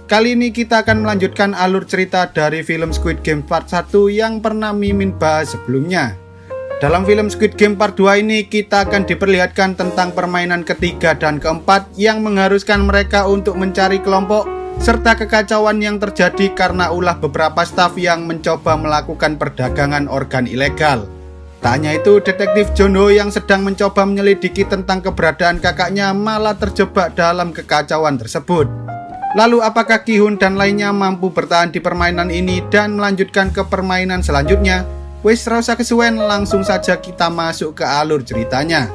Kali ini kita akan melanjutkan alur cerita dari film Squid Game Part 1 yang pernah Mimin bahas sebelumnya. Dalam film Squid Game Part 2 ini kita akan diperlihatkan tentang permainan ketiga dan keempat yang mengharuskan mereka untuk mencari kelompok serta kekacauan yang terjadi karena ulah beberapa staf yang mencoba melakukan perdagangan organ ilegal. Tak hanya itu, detektif John Ho yang sedang mencoba menyelidiki tentang keberadaan kakaknya malah terjebak dalam kekacauan tersebut. Lalu apakah Ki-hun dan lainnya mampu bertahan di permainan ini dan melanjutkan ke permainan selanjutnya? Wes rasa kesuwen, langsung saja kita masuk ke alur ceritanya.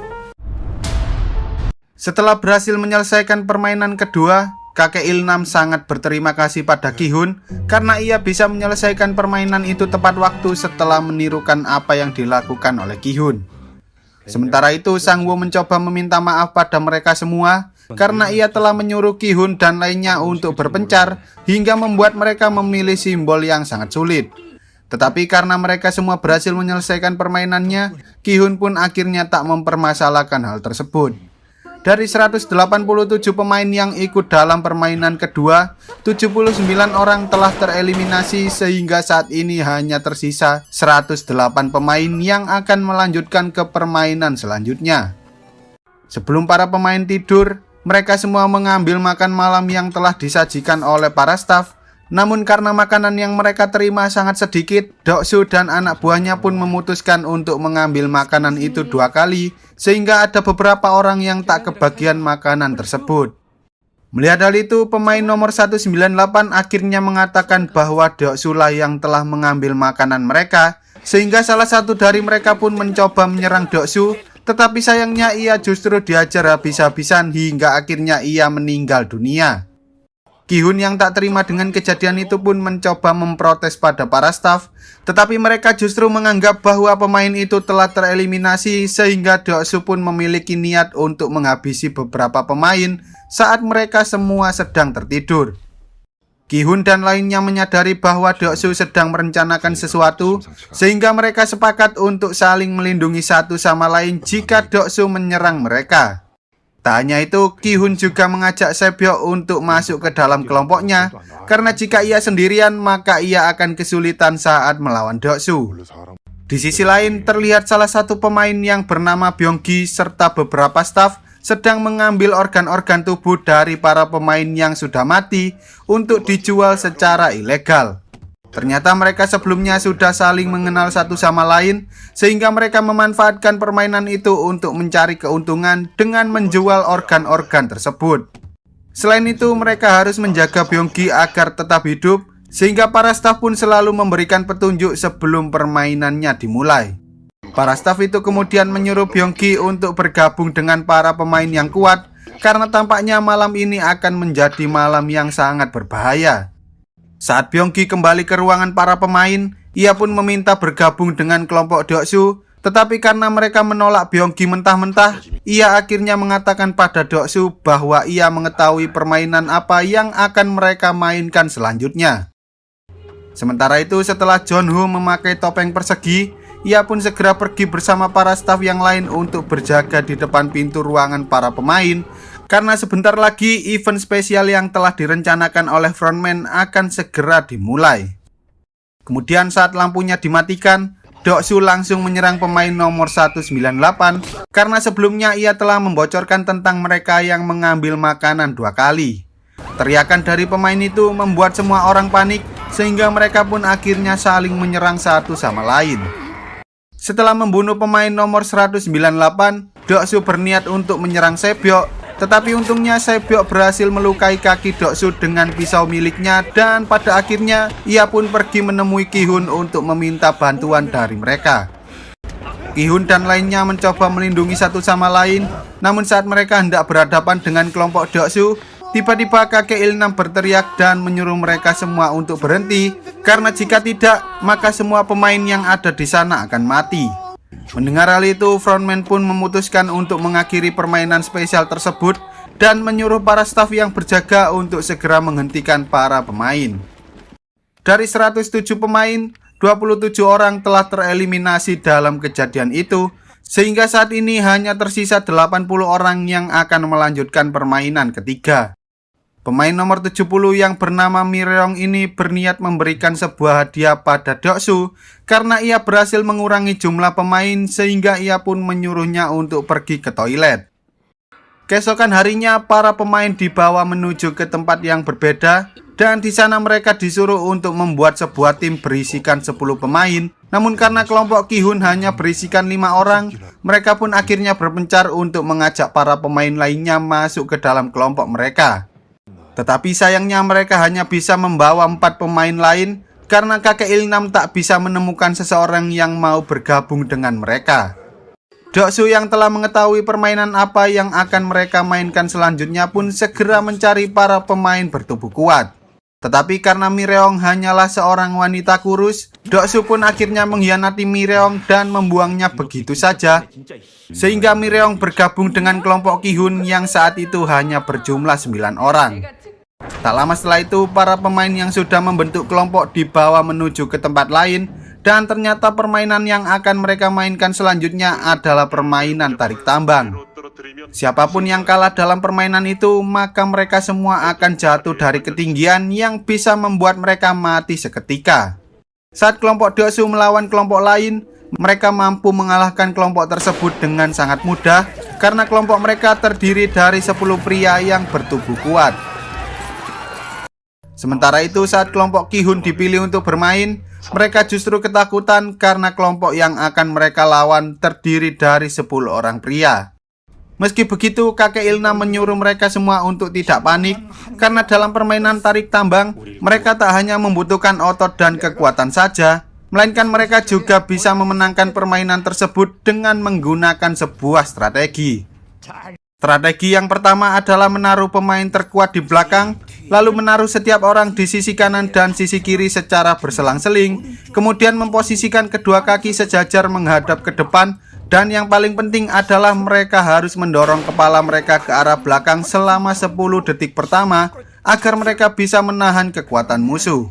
Setelah berhasil menyelesaikan permainan kedua, kakek Ilnam sangat berterima kasih pada Ki-hun karena ia bisa menyelesaikan permainan itu tepat waktu setelah menirukan apa yang dilakukan oleh Ki-hun. Sementara itu, Sang Woo mencoba meminta maaf pada mereka semua karena ia telah menyuruh Ki-hun dan lainnya untuk berpencar hingga membuat mereka memilih simbol yang sangat sulit. Tetapi karena mereka semua berhasil menyelesaikan permainannya, Ki-hun pun akhirnya tak mempermasalahkan hal tersebut. Dari 187 pemain yang ikut dalam permainan kedua, 79 orang telah tereliminasi sehingga saat ini hanya tersisa 108 pemain yang akan melanjutkan ke permainan selanjutnya. Sebelum para pemain tidur, mereka semua mengambil makan malam yang telah disajikan oleh para staf. Namun karena makanan yang mereka terima sangat sedikit, Deok-su dan anak buahnya pun memutuskan untuk mengambil makanan itu 2 kali, sehingga ada beberapa orang yang tak kebagian makanan tersebut. Melihat hal itu, pemain nomor 198 akhirnya mengatakan bahwa Deok-su lah yang telah mengambil makanan mereka, sehingga salah satu dari mereka pun mencoba menyerang Deok-su. Tetapi sayangnya ia justru diajar habis-habisan hingga akhirnya ia meninggal dunia. Ki-hun yang tak terima dengan kejadian itu pun mencoba memprotes pada para staf, tetapi mereka justru menganggap bahwa pemain itu telah tereliminasi sehingga Deok-su pun memiliki niat untuk menghabisi beberapa pemain saat mereka semua sedang tertidur. Ki-hun dan lainnya menyadari bahwa Deok-su sedang merencanakan sesuatu, sehingga mereka sepakat untuk saling melindungi satu sama lain jika Deok-su menyerang mereka. Tak hanya itu, Ki-hun juga mengajak Sae-byeok untuk masuk ke dalam kelompoknya, karena jika ia sendirian maka ia akan kesulitan saat melawan Deok-su. Di sisi lain, terlihat salah satu pemain yang bernama Byung-gi serta beberapa staf sedang mengambil organ-organ tubuh dari para pemain yang sudah mati untuk dijual secara ilegal. Ternyata mereka sebelumnya sudah saling mengenal satu sama lain, sehingga mereka memanfaatkan permainan itu untuk mencari keuntungan dengan menjual organ-organ tersebut. Selain itu, mereka harus menjaga Byung-gi agar tetap hidup, sehingga para staf pun selalu memberikan petunjuk sebelum permainannya dimulai. Para staf itu kemudian menyuruh Byung-gi untuk bergabung dengan para pemain yang kuat, karena tampaknya malam ini akan menjadi malam yang sangat berbahaya. Saat Byung-gi kembali ke ruangan para pemain, ia pun meminta bergabung dengan kelompok Deok-su, tetapi karena mereka menolak Byung-gi mentah-mentah, ia akhirnya mengatakan pada Deok-su bahwa ia mengetahui permainan apa yang akan mereka mainkan selanjutnya. Sementara itu, setelah John Ho memakai topeng persegi, ia pun segera pergi bersama para staf yang lain untuk berjaga di depan pintu ruangan para pemain, karena sebentar lagi event spesial yang telah direncanakan oleh frontman akan segera dimulai. Kemudian saat lampunya dimatikan, Deok-su langsung menyerang pemain nomor 198 karena sebelumnya ia telah membocorkan tentang mereka yang mengambil makanan 2 kali. Teriakan dari pemain itu membuat semua orang panik, sehingga mereka pun akhirnya saling menyerang satu sama lain. Setelah membunuh pemain nomor 198, Deok-su berniat untuk menyerang Sae-byeok, tetapi untungnya Sae-byeok berhasil melukai kaki Deok-su dengan pisau miliknya, dan pada akhirnya ia pun pergi menemui Ki-hun untuk meminta bantuan dari mereka. Ki-hun dan lainnya mencoba melindungi satu sama lain, namun saat mereka hendak berhadapan dengan kelompok Deok-su, tiba-tiba kakek Ilnam berteriak dan menyuruh mereka semua untuk berhenti, karena jika tidak, maka semua pemain yang ada di sana akan mati. Mendengar hal itu, frontman pun memutuskan untuk mengakhiri permainan spesial tersebut dan menyuruh para staf yang berjaga untuk segera menghentikan para pemain. Dari 107 pemain, 27 orang telah tereliminasi dalam kejadian itu, sehingga saat ini hanya tersisa 80 orang yang akan melanjutkan permainan ketiga. Pemain nomor 70 yang bernama Mireong ini berniat memberikan sebuah hadiah pada Deoksu karena ia berhasil mengurangi jumlah pemain sehingga ia pun menyuruhnya untuk pergi ke toilet. Keesokan harinya, para pemain dibawa menuju ke tempat yang berbeda dan di sana mereka disuruh untuk membuat sebuah tim berisikan 10 pemain. Namun karena kelompok Ki-hun hanya berisikan 5 orang, mereka pun akhirnya berpencar untuk mengajak para pemain lainnya masuk ke dalam kelompok mereka. Tetapi sayangnya mereka hanya bisa membawa 4 pemain lain karena kakek Ilnam tak bisa menemukan seseorang yang mau bergabung dengan mereka. Deoksu yang telah mengetahui permainan apa yang akan mereka mainkan selanjutnya pun segera mencari para pemain bertubuh kuat. Tetapi karena Mireong hanyalah seorang wanita kurus, Deoksu pun akhirnya mengkhianati Mireong dan membuangnya begitu saja. Sehingga Mireong bergabung dengan kelompok Ki-hun yang saat itu hanya berjumlah 9 orang. Tak lama setelah itu, para pemain yang sudah membentuk kelompok dibawa menuju ke tempat lain. Dan ternyata permainan yang akan mereka mainkan selanjutnya adalah permainan tarik tambang. Siapapun yang kalah dalam permainan itu, maka mereka semua akan jatuh dari ketinggian yang bisa membuat mereka mati seketika. Saat kelompok Deoksu melawan kelompok lain, mereka mampu mengalahkan kelompok tersebut dengan sangat mudah karena kelompok mereka terdiri dari 10 pria yang bertubuh kuat. Sementara itu, saat kelompok Ki-hun dipilih untuk bermain, mereka justru ketakutan karena kelompok yang akan mereka lawan terdiri dari 10 orang pria. Meski begitu, kakek Ilnam menyuruh mereka semua untuk tidak panik karena dalam permainan tarik tambang, mereka tak hanya membutuhkan otot dan kekuatan saja, melainkan mereka juga bisa memenangkan permainan tersebut dengan menggunakan sebuah strategi. Strategi yang pertama adalah menaruh pemain terkuat di belakang, lalu menaruh setiap orang di sisi kanan dan sisi kiri secara berselang-seling, kemudian memposisikan kedua kaki sejajar menghadap ke depan, dan yang paling penting adalah mereka harus mendorong kepala mereka ke arah belakang selama 10 detik pertama agar mereka bisa menahan kekuatan musuh.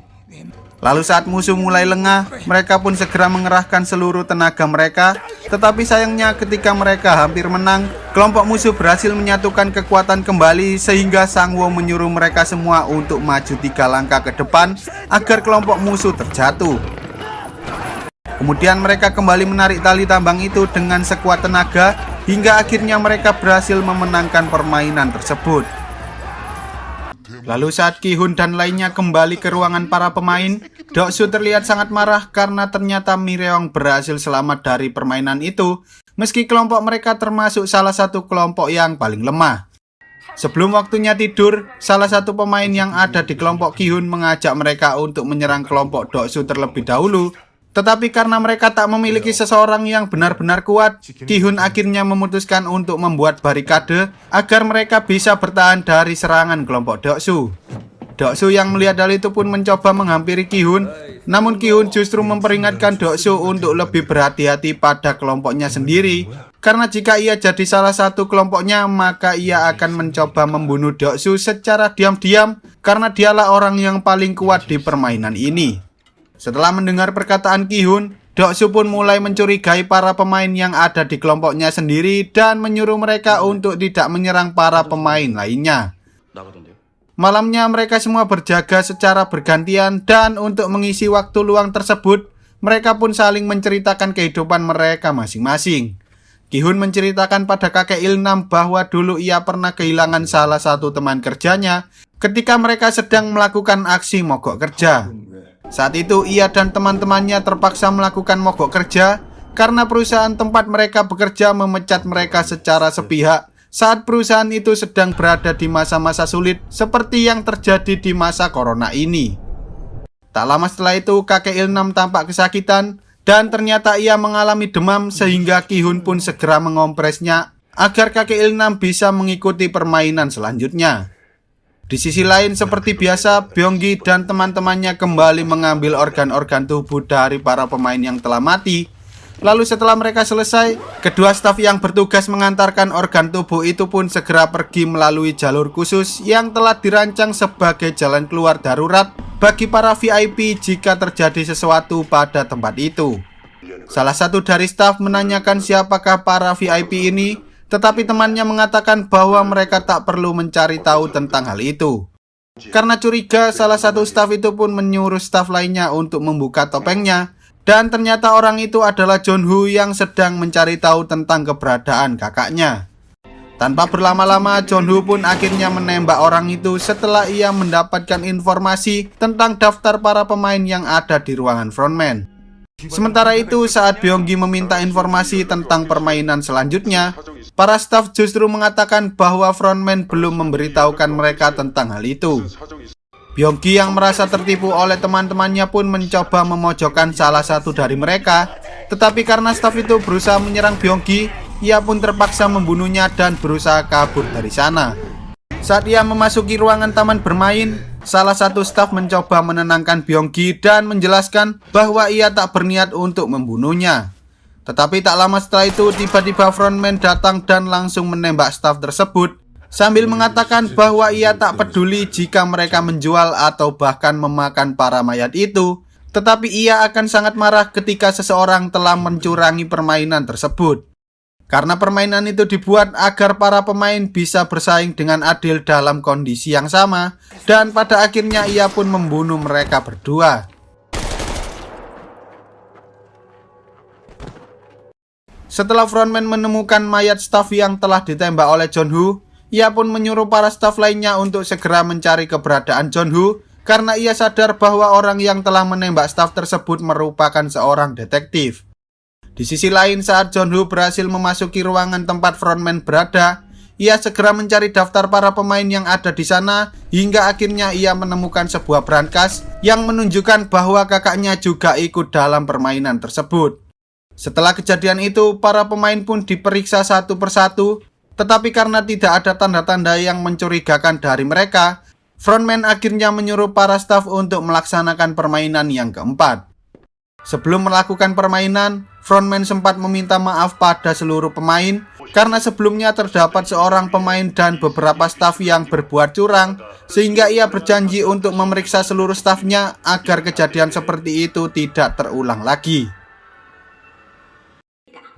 Lalu saat musuh mulai lengah, mereka pun segera mengerahkan seluruh tenaga mereka. Tetapi sayangnya ketika mereka hampir menang, kelompok musuh berhasil menyatukan kekuatan kembali sehingga Sangwo menyuruh mereka semua untuk maju 3 langkah ke depan agar kelompok musuh terjatuh. Kemudian mereka kembali menarik tali tambang itu dengan sekuat tenaga hingga akhirnya mereka berhasil memenangkan permainan tersebut. Lalu saat Ki-hun dan lainnya kembali ke ruangan para pemain, Deoksu terlihat sangat marah karena ternyata Mireong berhasil selamat dari permainan itu, meski kelompok mereka termasuk salah satu kelompok yang paling lemah. Sebelum waktunya tidur, salah satu pemain yang ada di kelompok Ki-hun mengajak mereka untuk menyerang kelompok Deoksu terlebih dahulu. Tetapi karena mereka tak memiliki seseorang yang benar-benar kuat, Ki-hun akhirnya memutuskan untuk membuat barikade agar mereka bisa bertahan dari serangan kelompok Deoksu. Deoksu yang melihat hal itu pun mencoba menghampiri Ki-hun, namun Ki-hun justru memperingatkan Deoksu untuk lebih berhati-hati pada kelompoknya sendiri, karena jika ia jadi salah satu kelompoknya, maka ia akan mencoba membunuh Deoksu secara diam-diam karena dialah orang yang paling kuat di permainan ini. Setelah mendengar perkataan Ki-hun, Deoksu pun mulai mencurigai para pemain yang ada di kelompoknya sendiri dan menyuruh mereka untuk tidak menyerang para pemain lainnya. Malamnya mereka semua berjaga secara bergantian dan untuk mengisi waktu luang tersebut, mereka pun saling menceritakan kehidupan mereka masing-masing. Ki-hun menceritakan pada kakek Ilnam bahwa dulu ia pernah kehilangan salah satu teman kerjanya ketika mereka sedang melakukan aksi mogok kerja. Saat itu ia dan teman-temannya terpaksa melakukan mogok kerja karena perusahaan tempat mereka bekerja memecat mereka secara sepihak saat perusahaan itu sedang berada di masa-masa sulit seperti yang terjadi di masa corona ini. Tak lama setelah itu kakek Ilnam tampak kesakitan dan ternyata ia mengalami demam sehingga Ki-hun pun segera mengompresnya agar kakek Ilnam bisa mengikuti permainan selanjutnya. Di sisi lain, seperti biasa, Byonggi dan teman-temannya kembali mengambil organ-organ tubuh dari para pemain yang telah mati. Lalu setelah mereka selesai, kedua staf yang bertugas mengantarkan organ tubuh itu pun segera pergi melalui jalur khusus yang telah dirancang sebagai jalan keluar darurat bagi para VIP jika terjadi sesuatu pada tempat itu. Salah satu dari staf menanyakan siapakah para VIP ini, tetapi temannya mengatakan bahwa mereka tak perlu mencari tahu tentang hal itu. Karena curiga, salah satu staf itu pun menyuruh staf lainnya untuk membuka topengnya. Dan ternyata orang itu adalah Jong-Hu yang sedang mencari tahu tentang keberadaan kakaknya. Tanpa berlama-lama, Jong-Hu pun akhirnya menembak orang itu setelah ia mendapatkan informasi tentang daftar para pemain yang ada di ruangan frontman. Sementara itu, saat Byung-gi meminta informasi tentang permainan selanjutnya, para staf justru mengatakan bahwa frontman belum memberitahukan mereka tentang hal itu. Byung-gi yang merasa tertipu oleh teman-temannya pun mencoba memojokkan salah satu dari mereka, tetapi karena staf itu berusaha menyerang Byung-gi, ia pun terpaksa membunuhnya dan berusaha kabur dari sana. Saat ia memasuki ruangan taman bermain, salah satu staf mencoba menenangkan Byung-gi dan menjelaskan bahwa ia tak berniat untuk membunuhnya. Tetapi tak lama setelah itu, tiba-tiba frontman datang dan langsung menembak staf tersebut, sambil mengatakan bahwa ia tak peduli jika mereka menjual atau bahkan memakan para mayat itu, tetapi ia akan sangat marah ketika seseorang telah mencurangi permainan tersebut. Karena permainan itu dibuat agar para pemain bisa bersaing dengan adil dalam kondisi yang sama, dan pada akhirnya ia pun membunuh mereka berdua. Setelah frontman menemukan mayat staf yang telah ditembak oleh Jong-Hu, ia pun menyuruh para staf lainnya untuk segera mencari keberadaan Jong-Hu, karena ia sadar bahwa orang yang telah menembak staf tersebut merupakan seorang detektif. Di sisi lain, saat Jong-Hu berhasil memasuki ruangan tempat frontman berada, ia segera mencari daftar para pemain yang ada di sana, hingga akhirnya ia menemukan sebuah brankas yang menunjukkan bahwa kakaknya juga ikut dalam permainan tersebut. Setelah kejadian itu, para pemain pun diperiksa satu persatu, tetapi karena tidak ada tanda-tanda yang mencurigakan dari mereka, frontman akhirnya menyuruh para staf untuk melaksanakan permainan yang keempat. Sebelum melakukan permainan, frontman sempat meminta maaf pada seluruh pemain karena sebelumnya terdapat seorang pemain dan beberapa staf yang berbuat curang, sehingga ia berjanji untuk memeriksa seluruh stafnya agar kejadian seperti itu tidak terulang lagi.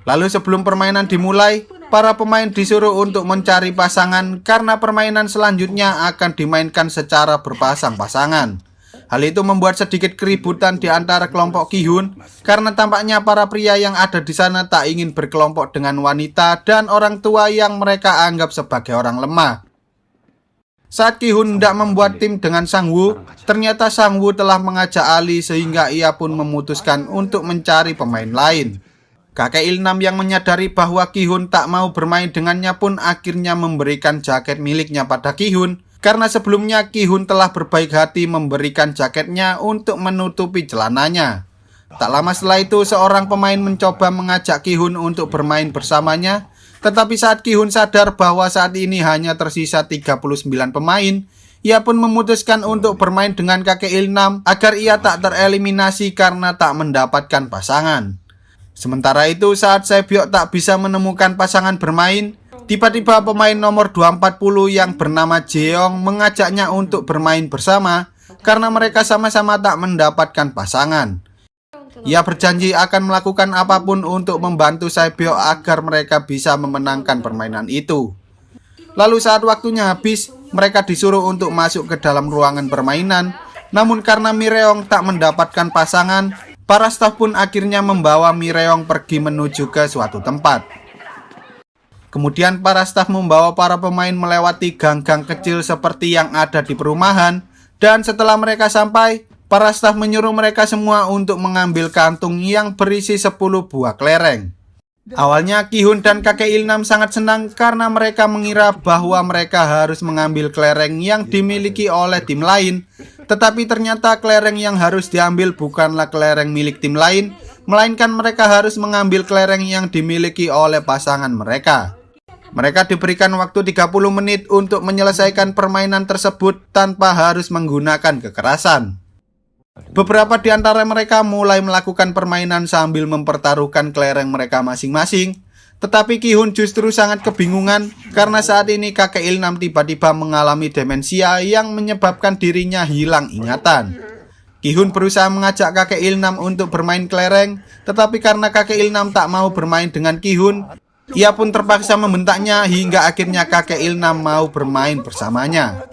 Lalu sebelum permainan dimulai, para pemain disuruh untuk mencari pasangan karena permainan selanjutnya akan dimainkan secara berpasang-pasangan. Hal itu membuat sedikit keributan di antara kelompok Ki-hun karena tampaknya para pria yang ada di sana tak ingin berkelompok dengan wanita dan orang tua yang mereka anggap sebagai orang lemah. Saat Ki-hun hendak membuat tim dengan Sang-woo, ternyata Sang-woo telah mengajak Ali sehingga ia pun memutuskan untuk mencari pemain lain. Kakek Il-nam yang menyadari bahwa Ki-hun tak mau bermain dengannya pun akhirnya memberikan jaket miliknya pada Ki-hun, karena sebelumnya Ki-hun telah berbaik hati memberikan jaketnya untuk menutupi celananya. Tak lama setelah itu, seorang pemain mencoba mengajak Ki-hun untuk bermain bersamanya, tetapi saat Ki-hun sadar bahwa saat ini hanya tersisa 39 pemain, ia pun memutuskan untuk bermain dengan kakek Il-nam agar ia tak tereliminasi karena tak mendapatkan pasangan. Sementara itu, saat Sae-byok tak bisa menemukan pasangan bermain, tiba-tiba pemain nomor 240 yang bernama Jeong mengajaknya untuk bermain bersama karena mereka sama-sama tak mendapatkan pasangan. Ia berjanji akan melakukan apapun untuk membantu Sae-byok agar mereka bisa memenangkan permainan itu. Lalu saat waktunya habis, mereka disuruh untuk masuk ke dalam ruangan permainan, namun karena Mireong tak mendapatkan pasangan, para staf pun akhirnya membawa Mireong pergi menuju ke suatu tempat. Kemudian para staf membawa para pemain melewati gang-gang kecil seperti yang ada di perumahan, dan setelah mereka sampai, para staf menyuruh mereka semua untuk mengambil kantung yang berisi 10 buah kelereng. Awalnya Ki-hun dan kakek Il-nam sangat senang karena mereka mengira bahwa mereka harus mengambil kelereng yang dimiliki oleh tim lain, tetapi ternyata kelereng yang harus diambil bukanlah kelereng milik tim lain, melainkan mereka harus mengambil kelereng yang dimiliki oleh pasangan mereka. Mereka diberikan waktu 30 menit untuk menyelesaikan permainan tersebut tanpa harus menggunakan kekerasan. Beberapa di antara mereka mulai melakukan permainan sambil mempertaruhkan kelereng mereka masing-masing, tetapi Ki-hun justru sangat kebingungan karena saat ini kakek Il-nam tiba-tiba mengalami demensia yang menyebabkan dirinya hilang ingatan. Ki-hun berusaha mengajak kakek Il-nam untuk bermain kelereng, tetapi karena kakek Il-nam tak mau bermain dengan Ki-hun, ia pun terpaksa membentaknya hingga akhirnya kakek Il-nam mau bermain bersamanya.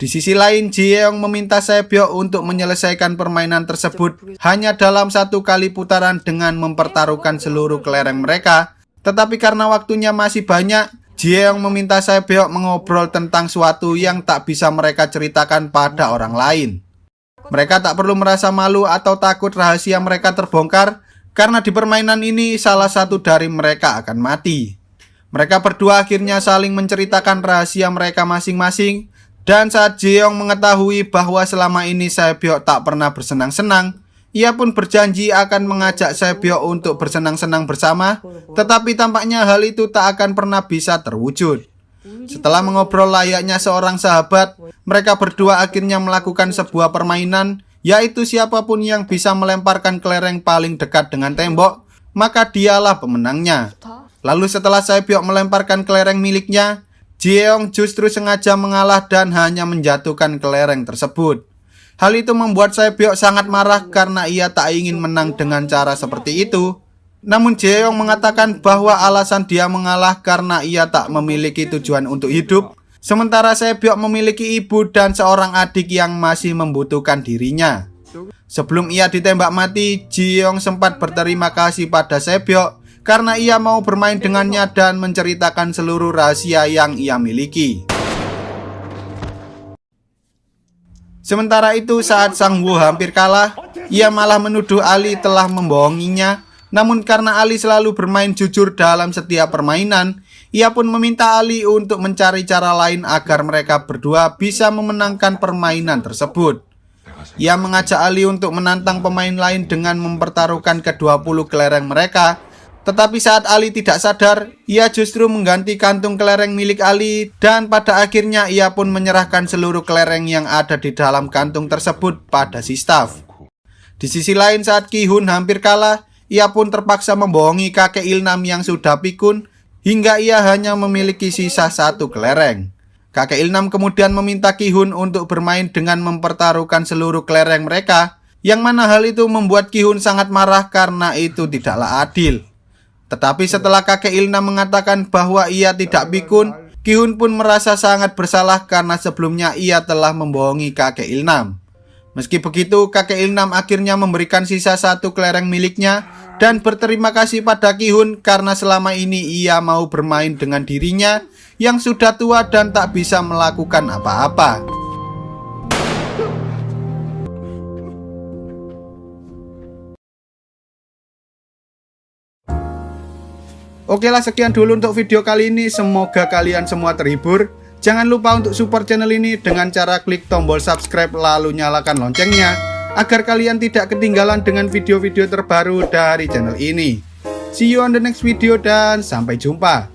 Di sisi lain, Jaehyung meminta Sae-byeok untuk menyelesaikan permainan tersebut hanya dalam 1 kali putaran dengan mempertaruhkan seluruh kelereng mereka. Tetapi karena waktunya masih banyak, Jaehyung meminta Sae-byeok mengobrol tentang suatu yang tak bisa mereka ceritakan pada orang lain. Mereka tak perlu merasa malu atau takut rahasia mereka terbongkar, karena di permainan ini salah satu dari mereka akan mati. Mereka berdua akhirnya saling menceritakan rahasia mereka masing-masing. Dan saat Jaehyung mengetahui bahwa selama ini Sae-byeok tak pernah bersenang-senang, ia pun berjanji akan mengajak Sae-byeok untuk bersenang-senang bersama, tetapi tampaknya hal itu tak akan pernah bisa terwujud. Setelah mengobrol layaknya seorang sahabat, mereka berdua akhirnya melakukan sebuah permainan, yaitu siapapun yang bisa melemparkan kelereng paling dekat dengan tembok, maka dialah pemenangnya. Lalu setelah Sae-byeok melemparkan kelereng miliknya, Jaehyung justru sengaja mengalah dan hanya menjatuhkan kelereng tersebut. Hal itu membuat Sae-byeok sangat marah karena ia tak ingin menang dengan cara seperti itu. Namun Jaehyung mengatakan bahwa alasan dia mengalah karena ia tak memiliki tujuan untuk hidup, sementara Sae-byeok memiliki ibu dan seorang adik yang masih membutuhkan dirinya. Sebelum ia ditembak mati, Jaehyung sempat berterima kasih pada Sae-byeok karena ia mau bermain dengannya dan menceritakan seluruh rahasia yang ia miliki. Sementara itu, saat Sang-woo hampir kalah, ia malah menuduh Ali telah membohonginya. Namun karena Ali selalu bermain jujur dalam setiap permainan, ia pun meminta Ali untuk mencari cara lain agar mereka berdua bisa memenangkan permainan tersebut. Ia mengajak Ali untuk menantang pemain lain dengan mempertaruhkan ke-20 kelereng mereka. Tetapi saat Ali tidak sadar, ia justru mengganti kantung kelereng milik Ali dan pada akhirnya ia pun menyerahkan seluruh kelereng yang ada di dalam kantung tersebut pada si staf. Di sisi lain, saat Ki-hun hampir kalah, ia pun terpaksa membohongi kakek Il-nam yang sudah pikun hingga ia hanya memiliki sisa 1 kelereng. Kakek Il-nam kemudian meminta Ki-hun untuk bermain dengan mempertaruhkan seluruh kelereng mereka, yang mana hal itu membuat Ki-hun sangat marah karena itu tidaklah adil. Tetapi setelah kakek Il-nam mengatakan bahwa ia tidak pikun, Ki-hun pun merasa sangat bersalah karena sebelumnya ia telah membohongi kakek Il-nam. Meski begitu, kakek Il-nam akhirnya memberikan sisa 1 kelereng miliknya dan berterima kasih pada Ki-hun karena selama ini ia mau bermain dengan dirinya yang sudah tua dan tak bisa melakukan apa-apa. Oke lah, sekian dulu untuk video kali ini. Semoga kalian semua terhibur. Jangan lupa untuk support channel ini dengan cara klik tombol subscribe lalu nyalakan loncengnya agar kalian tidak ketinggalan dengan video-video terbaru dari channel ini. See you on the next video dan sampai jumpa.